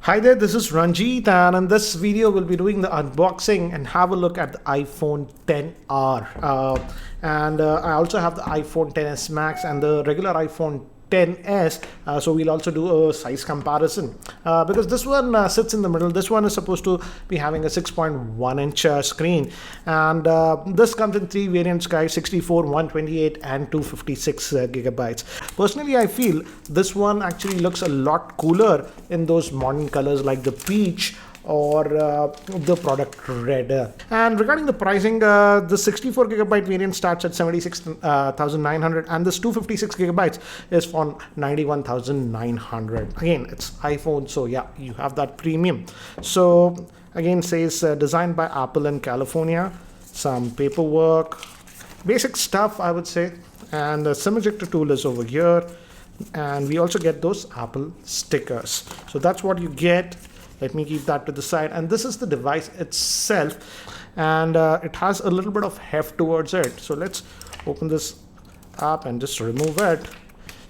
Hi there, this is Ranjit, and in this video we'll be doing the unboxing and have a look at the iPhone XR. I also have the iPhone XS Max and the regular iPhone XS, so we'll also do a size comparison because this one sits in the middle. This one is supposed to be having a 6.1-inch screen, and this comes in three variants, guys: 64, 128 and 256 gigabytes. Personally, I feel this one actually looks a lot cooler in those modern colors like the peach or the product red. And regarding the pricing, the 64 gigabyte variant starts at 76,900 and this 256 gigabytes is for 91,900. Again, it's iPhone, so yeah, you have that premium. So again, says designed by Apple in California. Some paperwork, basic stuff, I would say, and the SIM ejector tool is over here, and we also get those Apple stickers. So that's what you get. Let me keep that to the side, and this is the device itself, and it has a little bit of heft towards it. So let's open this up and just remove it.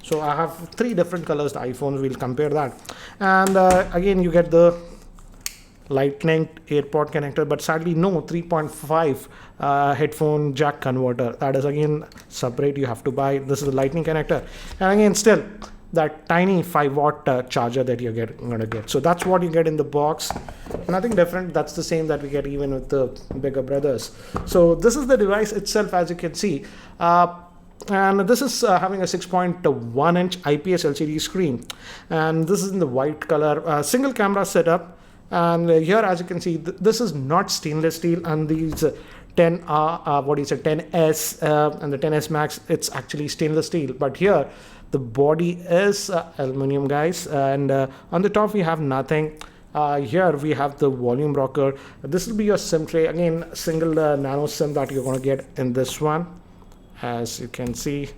So I have three different colors, the iPhones, we'll compare that. And again, you get the lightning AirPod connector, but sadly no 3.5 headphone jack converter. That is again separate, you have to buy. This is the lightning connector, and again still that tiny 5-watt charger that you're gonna get. So that's what you get in the box. Nothing different. That's the same that we get even with the bigger brothers. So this is the device itself, as you can see. And this is having a 6.1-inch IPS LCD screen. And this is in the white color, single camera setup. And here, as you can see, this is not stainless steel, and these 10S and the XS Max, it's actually stainless steel. But here, the body is aluminum, guys, and on the top we have nothing. Here we have the volume rocker. This will be your SIM tray. Again, single nano SIM that you're going to get in this one. As you can see,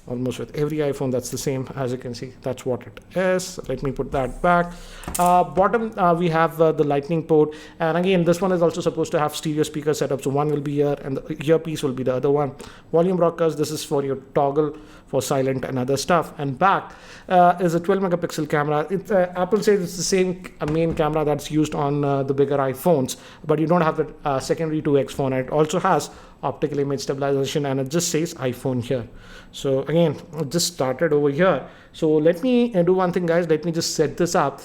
almost with every iPhone, that's the same. As you can see, that's what it is. Let me put that back. Bottom, we have the lightning port, and again, this one is also supposed to have stereo speaker setup. So one will be here, and the earpiece will be the other one. Volume rockers. This is for your toggle for silent and other stuff. And back is a 12 megapixel camera. Apple says it's the same main camera that's used on the bigger iPhones, but you don't have the secondary 2x phone. It also has optical image stabilization, and it just says iPhone here. So again, it just started over here. So let me do one thing, guys. Let me just set this up.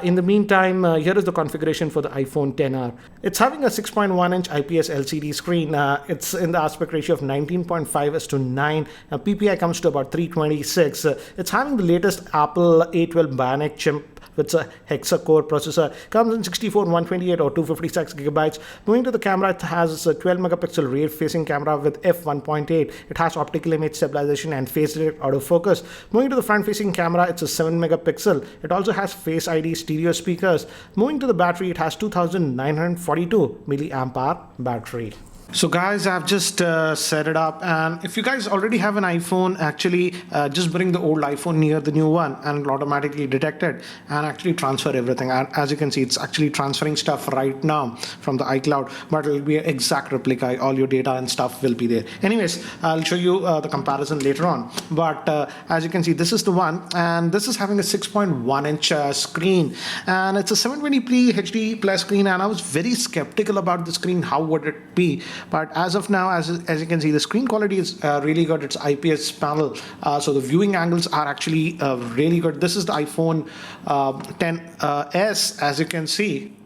In the meantime, here is the configuration for the iPhone XR. It's having a 6.1-inch IPS LCD screen. It's in the aspect ratio of 19.5:9. PPI comes to about 326. It's having the latest Apple A12 Bionic Chip. It's a hexa-core processor. Comes in 64, 128 or 256 gigabytes. Moving to the camera, it has a 12 megapixel rear-facing camera with f1.8. It has optical image stabilization and face-directed autofocus. Moving to the front-facing camera, it's a 7 megapixel. It also has Face ID stereo speakers. Moving to the battery, it has 2,942 milliamp hour battery. So guys, I've just set it up, and if you guys already have an iPhone, actually just bring the old iPhone near the new one and it'll automatically detect it and actually transfer everything. And as you can see, it's actually transferring stuff right now from the iCloud, but it'll be an exact replica. All your data and stuff will be there. Anyways, I'll show you the comparison later on, but as you can see, this is the one, and this is having a 6.1-inch screen, and it's a 720p HD plus screen. And I was very skeptical about the screen, how would it be? But as of now, as you can see, the screen quality is really good. It's IPS panel, so the viewing angles are actually really good. This is the iPhone XS, as you can see,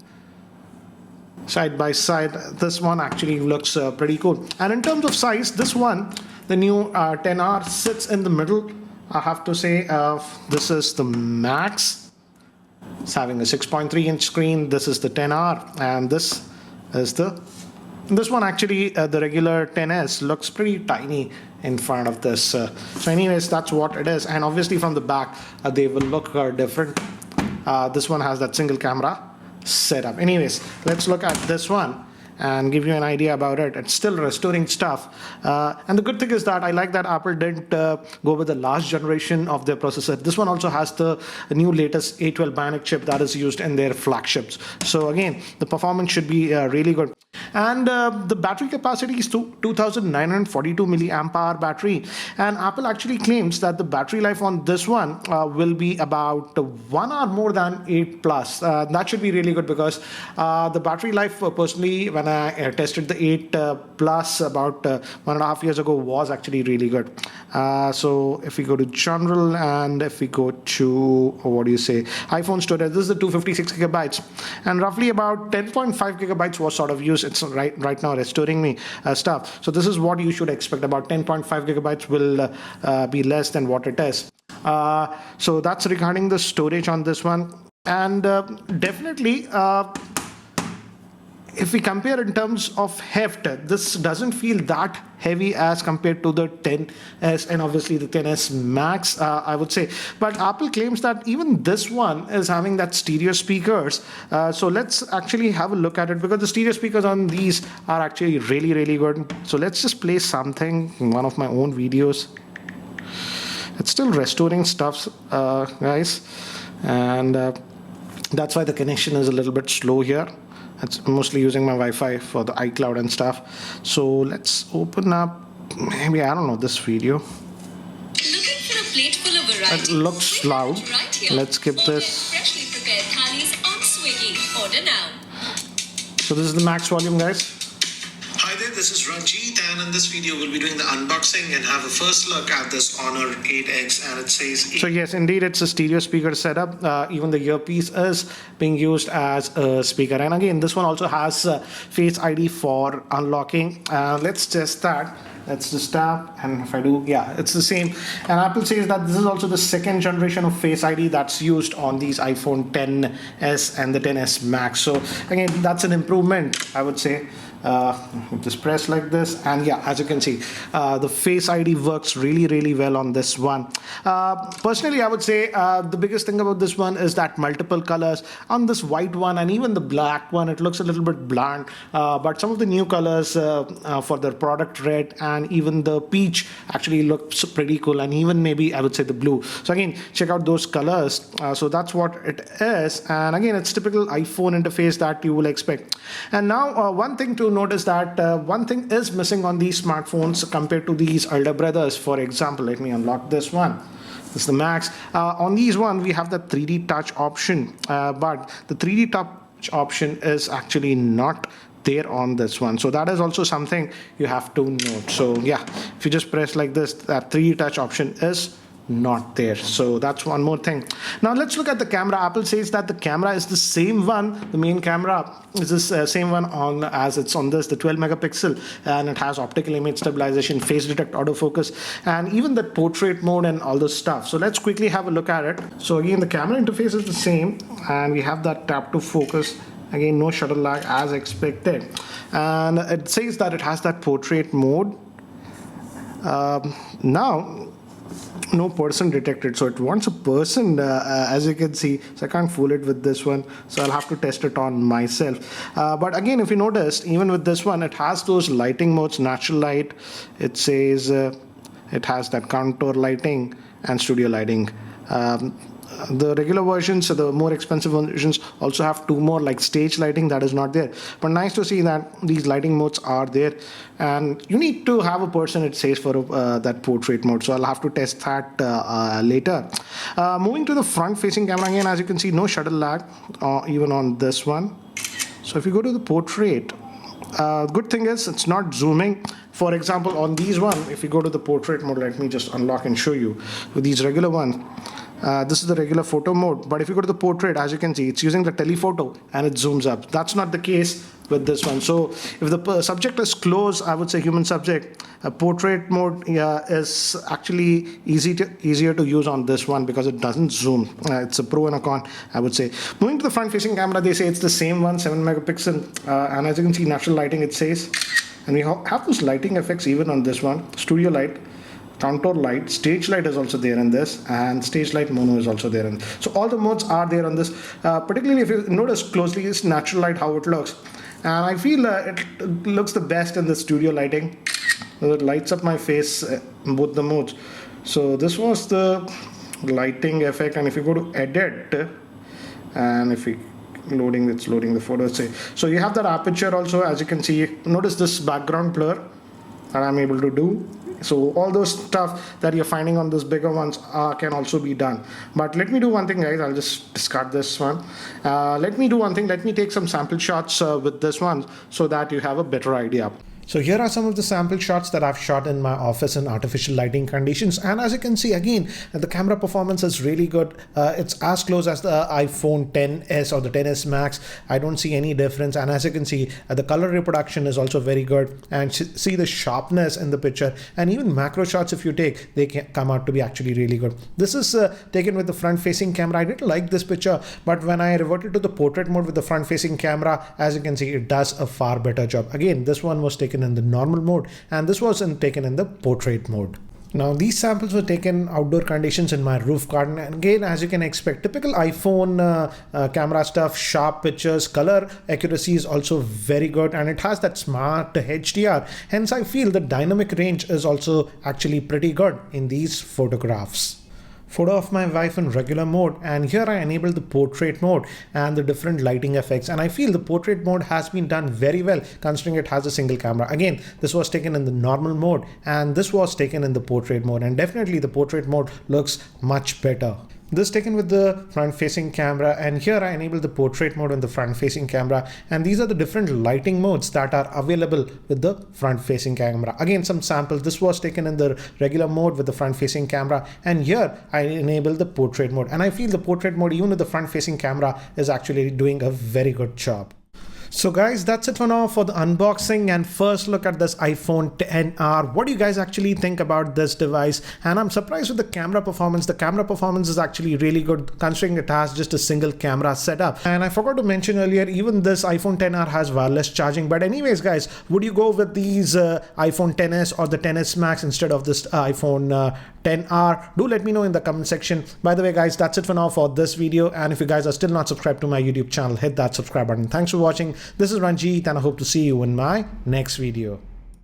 side by side. This one actually looks pretty cool. And in terms of size, this one, the new XR, sits in the middle. I have to say, this is the Max. It's having a 6.3-inch screen. This is the XR, and this is this one. Actually, the regular XS looks pretty tiny in front of this. So anyways, that's what it is. And obviously from the back, they will look different. This one has that single camera setup. Anyways, let's look at this one and give you an idea about it. It's still restoring stuff. And the good thing is that I like that Apple didn't go with the last generation of their processor. This one also has the new latest A12 Bionic chip that is used in their flagships. So again, the performance should be really good. And the battery capacity is 2942 milliamp hour battery, and Apple actually claims that the battery life on this one will be about 1 hour more than 8 plus. That should be really good, because the battery life, personally, when I tested the 8 plus about 1.5 years ago, was actually really good. So if we go to general, and if we go to, what do you say, iPhone storage, this is the 256 gigabytes, and roughly about 10.5 gigabytes was sort of used. It's right now restoring me stuff. So this is what you should expect. About 10.5 gigabytes will be less than what it is. So that's regarding the storage on this one. And definitely, if we compare in terms of heft, this doesn't feel that heavy as compared to the 10s and obviously the 10s Max, I would say. But Apple claims that even this one is having that stereo speakers. So let's actually have a look at it, because the stereo speakers on these are actually really, really good. So let's just play something, one of my own videos. It's still restoring stuff, guys, and that's why the connection is a little bit slow here. It's mostly using my Wi-Fi for the iCloud and stuff. So let's open up, maybe, I don't know, this video. Looking for a plate full of variety? It looks loud. Right, let's skip this. Freshly prepared thalis on Swiggy. Order now. So this is the max volume, guys. Hi there, this is Ranjit, and in this video we'll be doing the unboxing and have a first look at this Honor 8X, and it says... So yes, indeed, it's a stereo speaker setup. Even the earpiece is being used as a speaker. And again, this one also has Face ID for unlocking. Let's test that. Let's just tap, and if I do, yeah, it's the same. And Apple says that this is also the second generation of Face ID that's used on these iPhone 10s and the 10s Max. So again, that's an improvement, I would say. Just press like this, and yeah, as you can see, the Face ID works really, really well on this one. Personally, I would say the biggest thing about this one is that multiple colors. On this white one and even the black one, it looks a little bit bland, but some of the new colors for the product red and even the peach actually looks pretty cool, and even maybe I would say the blue. So again, check out those colors. So that's what it is, and again, it's typical iPhone interface that you will expect. And now one thing to notice that one thing is missing on these smartphones compared to these elder brothers. For example, let me unlock this one. This is the Max. On these one, we have the 3D touch option, but the 3D touch option is actually not there on this one. So that is also something you have to note. So yeah, if you just press like this, that 3D touch option is not there. So that's one more thing. Now let's look at the camera. Apple says that the camera is the same one. The main camera is this same one on as it's on this, the 12 megapixel, and it has optical image stabilization, face detect, autofocus, and even the portrait mode and all this stuff. So let's quickly have a look at it. So again, the camera interface is the same, and we have that tap to focus. Again, no shutter lag as expected, and it says that it has that portrait mode. Now, no person detected, so it wants a person, as you can see, so I can't fool it with this one, so I'll have to test it on myself. But again, if you notice, even with this one, it has those lighting modes, natural light, it says it has that contour lighting and studio lighting. The regular versions, so the more expensive versions, also have two more, like stage lighting, that is not there. But nice to see that these lighting modes are there, and you need to have a person, it says, for that portrait mode. So I'll have to test that later. Moving to the front-facing camera, again, as you can see, no shutter lag even on this one. So if you go to the portrait, good thing is it's not zooming. For example, on these one, if you go to the portrait mode, let me just unlock and show you. With these regular ones, this is the regular photo mode, but if you go to the portrait, as you can see, it's using the telephoto and it zooms up. That's not the case with this one. So if the subject is close, I would say human subject, portrait mode is actually easier to use on this one because it doesn't zoom. It's a pro and a con, I would say. Moving to the front facing camera, they say it's the same one, 7 megapixel, and as you can see, natural lighting, it says, and we have those lighting effects even on this one. Studio light, contour light, stage light is also there in this, and stage light mono is also there. So all the modes are there on this. Particularly if you notice closely, is natural light, how it looks. And I feel it looks the best in the studio lighting. It lights up my face in both the modes. So this was the lighting effect. And if you go to edit, and if we loading. It's loading the photo. So you have that aperture also, as you can see. Notice this background blur that I'm able to do. So all those stuff that you're finding on those bigger ones can also be done. But let me do one thing, guys. I'll just discard this one. Let me do one thing. Let me take some sample shots with this one so that you have a better idea. So here are some of the sample shots that I've shot in my office in artificial lighting conditions. And as you can see, again, the camera performance is really good. It's as close as the iPhone XS or the XS Max. I don't see any difference. And as you can see, the color reproduction is also very good. And see the sharpness in the picture. And even macro shots, if you take, they can come out to be actually really good. This is taken with the front-facing camera. I didn't like this picture, but when I reverted to the portrait mode with the front-facing camera, as you can see, it does a far better job. Again, this one was taken in the normal mode and this was taken in the portrait mode. Now these samples were taken outdoor conditions in my roof garden, and again, as you can expect, typical iPhone camera stuff, sharp pictures, color accuracy is also very good, and it has that smart HDR. Hence I feel the dynamic range is also actually pretty good in these photographs. Photo of my wife in regular mode, and here I enabled the portrait mode and the different lighting effects, and I feel the portrait mode has been done very well considering it has a single camera. Again, this was taken in the normal mode and this was taken in the portrait mode, and definitely the portrait mode looks much better. This taken with the front-facing camera, and here I enabled the portrait mode on the front-facing camera, and these are the different lighting modes that are available with the front-facing camera. Again, some samples. This was taken in the regular mode with the front-facing camera, and here I enabled the portrait mode, and I feel the portrait mode even with the front-facing camera is actually doing a very good job. So guys, that's it for now for the unboxing and first look at this iPhone XR. What do you guys actually think about this device? And I'm surprised with the camera performance. The camera performance is actually really good considering it has just a single camera setup. And I forgot to mention earlier, even this iPhone XR has wireless charging. But anyways guys, would you go with these iPhone XS or the XS Max instead of this iPhone XR? Do let me know in the comment section. By the way guys, that's it for now for this video, and if you guys are still not subscribed to my YouTube channel, hit that subscribe button. Thanks for watching. This is Ranjit and I hope to see you in my next video.